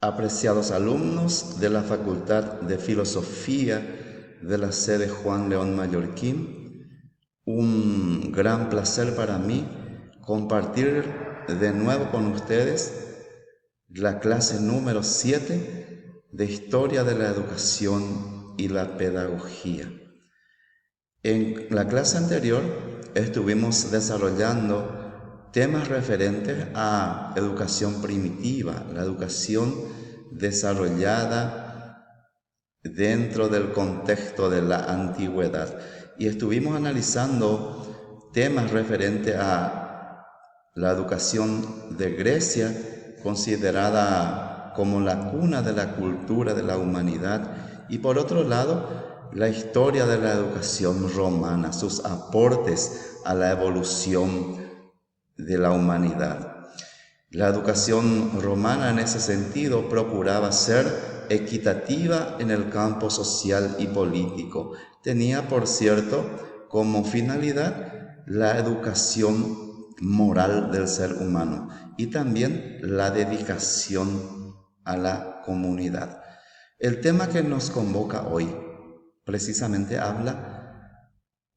Apreciados alumnos de la Facultad de Filosofía de la sede Juan León Mallorquín, un gran placer para mí compartir de nuevo con ustedes la clase número 7 de Historia de la Educación y la Pedagogía. En la clase anterior estuvimos desarrollando temas referentes a educación primitiva, la educación desarrollada dentro del contexto de la antigüedad. Y estuvimos analizando temas referentes a la educación de Grecia, considerada como la cuna de la cultura de la humanidad, y por otro lado, la historia de la educación romana, sus aportes a la evolución de la humanidad. La educación romana en ese sentido procuraba ser equitativa en el campo social y político. Tenía, por cierto, como finalidad la educación moral del ser humano y también la dedicación a la comunidad. El tema que nos convoca hoy precisamente habla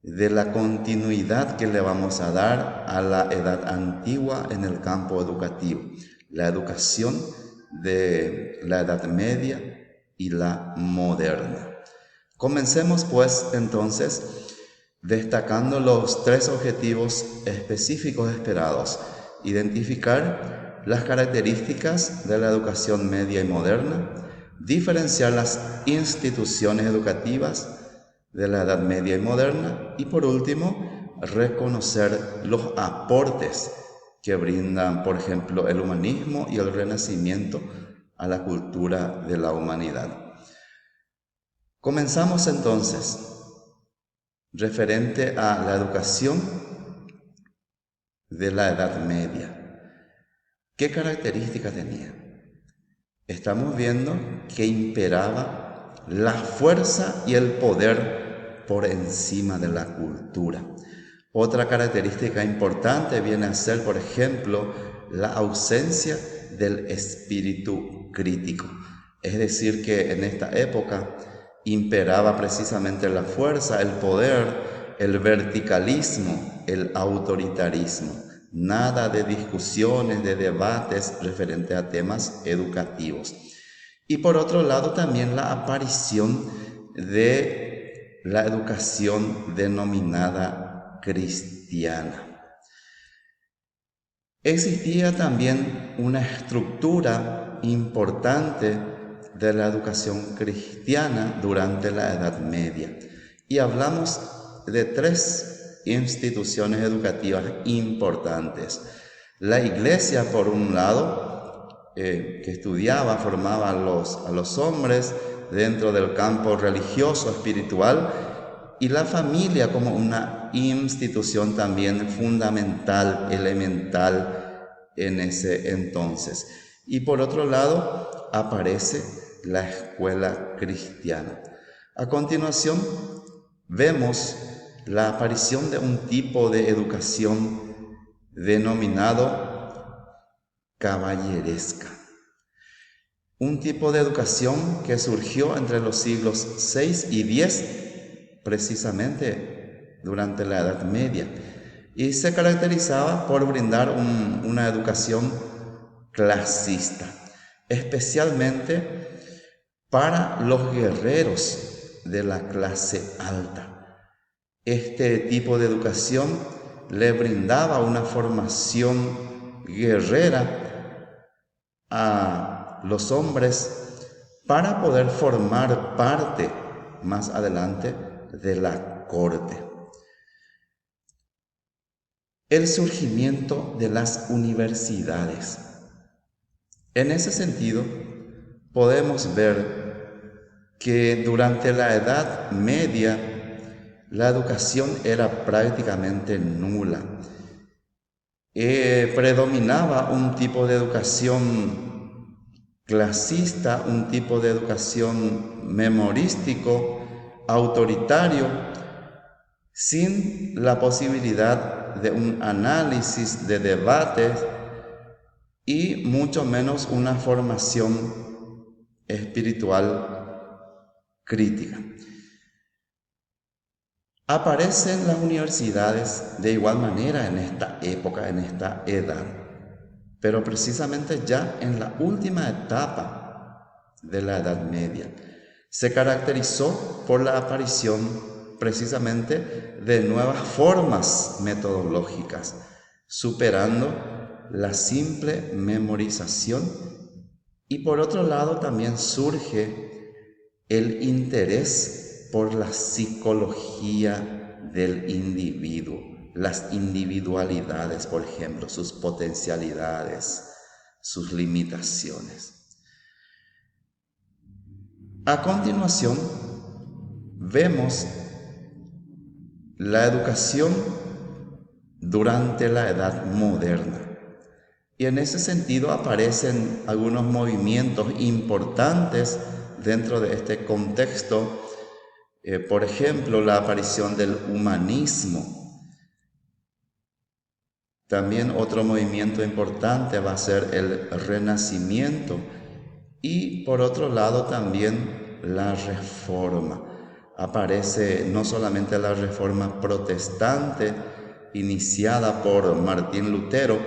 de la continuidad que le vamos a dar a la edad antigua en el campo educativo, la educación de la Edad Media y la moderna. Comencemos pues entonces destacando los 3 objetivos específicos esperados: identificar las características de la educación media y moderna, diferenciar las instituciones educativas de la Edad Media y moderna, y por último, reconocer los aportes que brindan, por ejemplo, el humanismo y el Renacimiento a la cultura de la humanidad. Comenzamos entonces, referente a la educación de la Edad Media. ¿Qué características tenía? Estamos viendo que imperaba la fuerza y el poder por encima de la cultura. Otra característica importante viene a ser, por ejemplo, la ausencia del espíritu crítico. Es decir, que en esta época imperaba precisamente la fuerza, el poder, el verticalismo, el autoritarismo. Nada de discusiones, de debates referente a temas educativos. Y por otro lado también la aparición de la educación denominada cristiana. Existía también una estructura importante de la educación cristiana durante la Edad Media, y hablamos de 3 instituciones educativas importantes. La Iglesia, por un lado, que estudiaba, formaba a los hombres dentro del campo religioso, espiritual, y la familia como una institución también fundamental, elemental en ese entonces. Y por otro lado, aparece la escuela cristiana. A continuación, vemos la aparición de un tipo de educación denominado caballeresca. Un tipo de educación que surgió entre los siglos 6 y 10, precisamente durante la Edad Media, y se caracterizaba por brindar una educación clasista, especialmente para los guerreros de la clase alta. Este tipo de educación le brindaba una formación guerrera a los hombres para poder formar parte más adelante de la corte. El surgimiento de las universidades. En ese sentido, podemos ver que durante la Edad Media la educación era prácticamente nula. Predominaba un tipo de educación clasista, un tipo de educación memorístico, autoritario, sin la posibilidad de un análisis, de debates, y mucho menos una formación espiritual crítica. Aparecen las universidades de igual manera en esta época, en esta edad, pero precisamente ya en la última etapa de la Edad Media. Se caracterizó por la aparición precisamente de nuevas formas metodológicas, superando la simple memorización, y por otro lado también surge el interés por la psicología del individuo, las individualidades, por ejemplo, sus potencialidades, sus limitaciones. A continuación, vemos la educación durante la Edad Moderna. Y en ese sentido aparecen algunos movimientos importantes dentro de este contexto. Por ejemplo, la aparición del humanismo. También otro movimiento importante va a ser el Renacimiento. Y por otro lado también la Reforma. Aparece no solamente la Reforma protestante iniciada por Martín Lutero,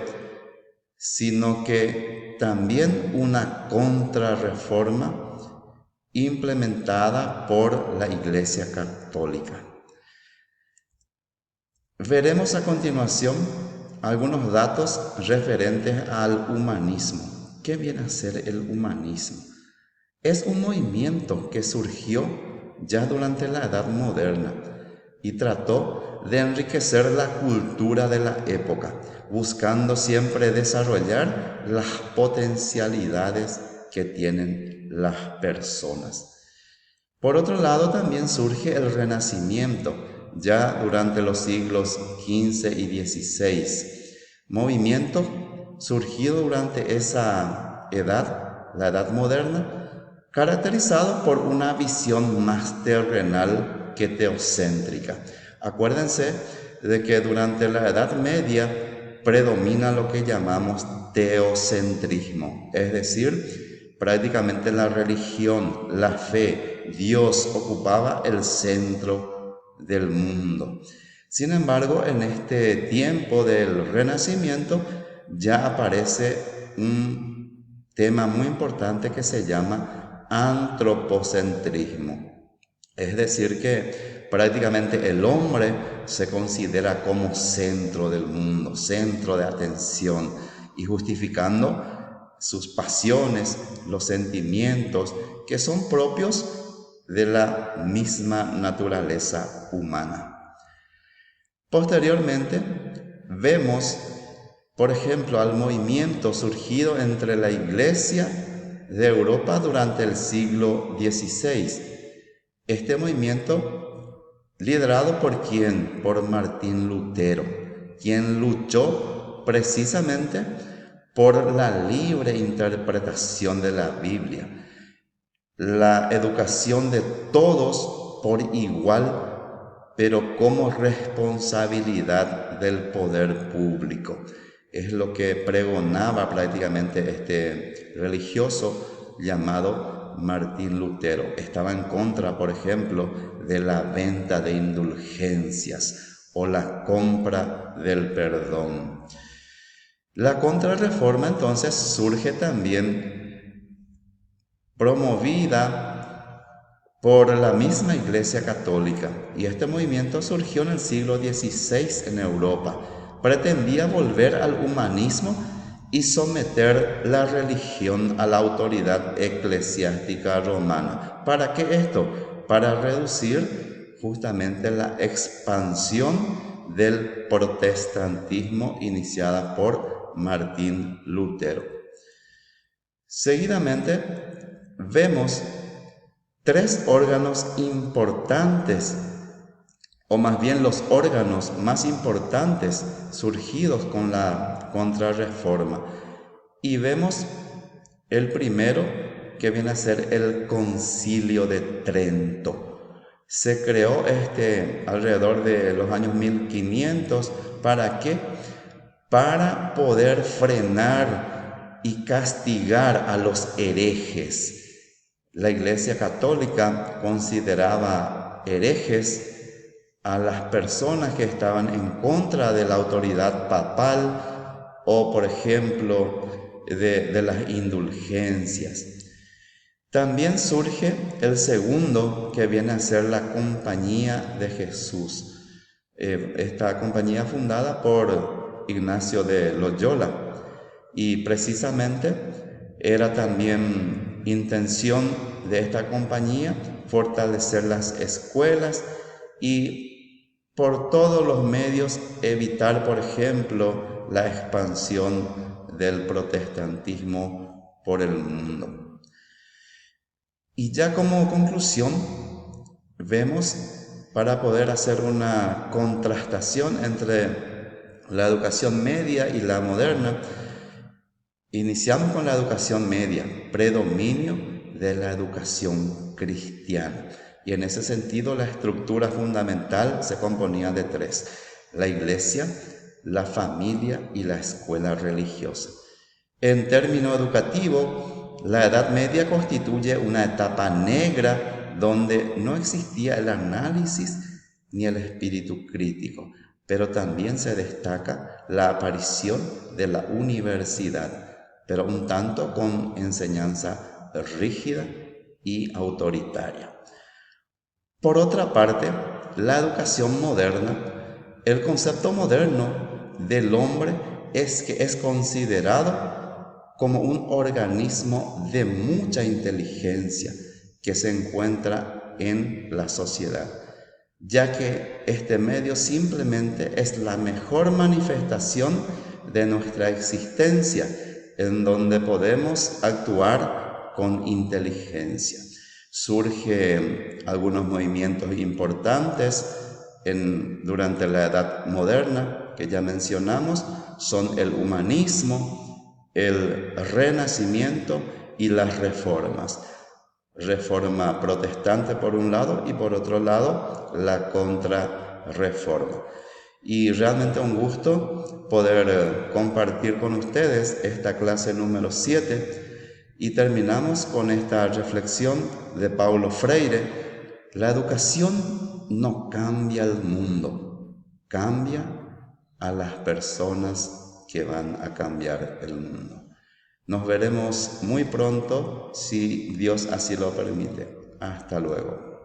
sino que también una contrarreforma implementada por la Iglesia Católica. Veremos a continuación algunos datos referentes al humanismo. ¿Qué viene a ser el humanismo? Es un movimiento que surgió ya durante la Edad Moderna y trató de enriquecer la cultura de la época, buscando siempre desarrollar las potencialidades que tienen las personas. Por otro lado, también surge el Renacimiento, ya durante los siglos XV y XVI, movimiento surgido durante esa edad, la Edad Moderna, caracterizado por una visión más terrenal que teocéntrica. Acuérdense de que durante la Edad Media predomina lo que llamamos teocentrismo, es decir, prácticamente la religión, la fe, Dios ocupaba el centro del mundo. Sin embargo, en este tiempo del Renacimiento ya aparece un tema muy importante que se llama antropocentrismo, es decir que prácticamente el hombre se considera como centro del mundo, centro de atención, y justificando sus pasiones, los sentimientos que son propios de la misma naturaleza humana. Posteriormente vemos, por ejemplo, al movimiento surgido entre la Iglesia de Europa durante el siglo XVI. Este movimiento liderado ¿por quién? Por Martín Lutero, quien luchó precisamente por la libre interpretación de la Biblia, la educación de todos por igual, pero como responsabilidad del poder público. Es lo que pregonaba prácticamente este religioso llamado Martín Lutero. Estaba en contra, por ejemplo, de la venta de indulgencias o la compra del perdón. La contrarreforma entonces surge también promovida por la misma Iglesia Católica, y este movimiento surgió en el siglo XVI en Europa. Pretendía volver al humanismo y someter la religión a la autoridad eclesiástica romana. ¿Para qué esto? Para reducir justamente la expansión del protestantismo iniciada por Martín Lutero. Seguidamente vemos tres órganos importantes, o más bien los órganos más importantes surgidos con la Contrarreforma. Y vemos el primero, que viene a ser el Concilio de Trento. Se creó alrededor de los años 1500. ¿Para qué? Para poder frenar y castigar a los herejes. La Iglesia Católica consideraba herejes a las personas que estaban en contra de la autoridad papal o, por ejemplo, de las indulgencias. También surge el segundo, que viene a ser la Compañía de Jesús. Esta compañía fundada por Ignacio de Loyola, y precisamente era también intención de esta compañía fortalecer las escuelas y por todos los medios evitar, por ejemplo, la expansión del protestantismo por el mundo. Y ya como conclusión, vemos, para poder hacer una contrastación entre la educación media y la moderna, iniciamos con la educación media, predominio de la educación cristiana. Y en ese sentido la estructura fundamental se componía de tres: la iglesia, la familia y la escuela religiosa. En término educativo, la Edad Media constituye una etapa negra donde no existía el análisis ni el espíritu crítico, pero también se destaca la aparición de la universidad, pero un tanto con enseñanza rígida y autoritaria. Por otra parte, la educación moderna, el concepto moderno del hombre es que es considerado como un organismo de mucha inteligencia que se encuentra en la sociedad, ya que este medio simplemente es la mejor manifestación de nuestra existencia, en donde podemos actuar con inteligencia. Surgen algunos movimientos importantes durante la Edad Moderna que ya mencionamos, son el humanismo, el renacimiento y las reformas. Reforma protestante por un lado y por otro lado la contrarreforma. Y realmente un gusto poder compartir con ustedes esta clase número 7 y terminamos con esta reflexión de Paulo Freire: la educación no cambia el mundo, cambia a las personas que van a cambiar el mundo. Nos veremos muy pronto, si Dios así lo permite. Hasta luego.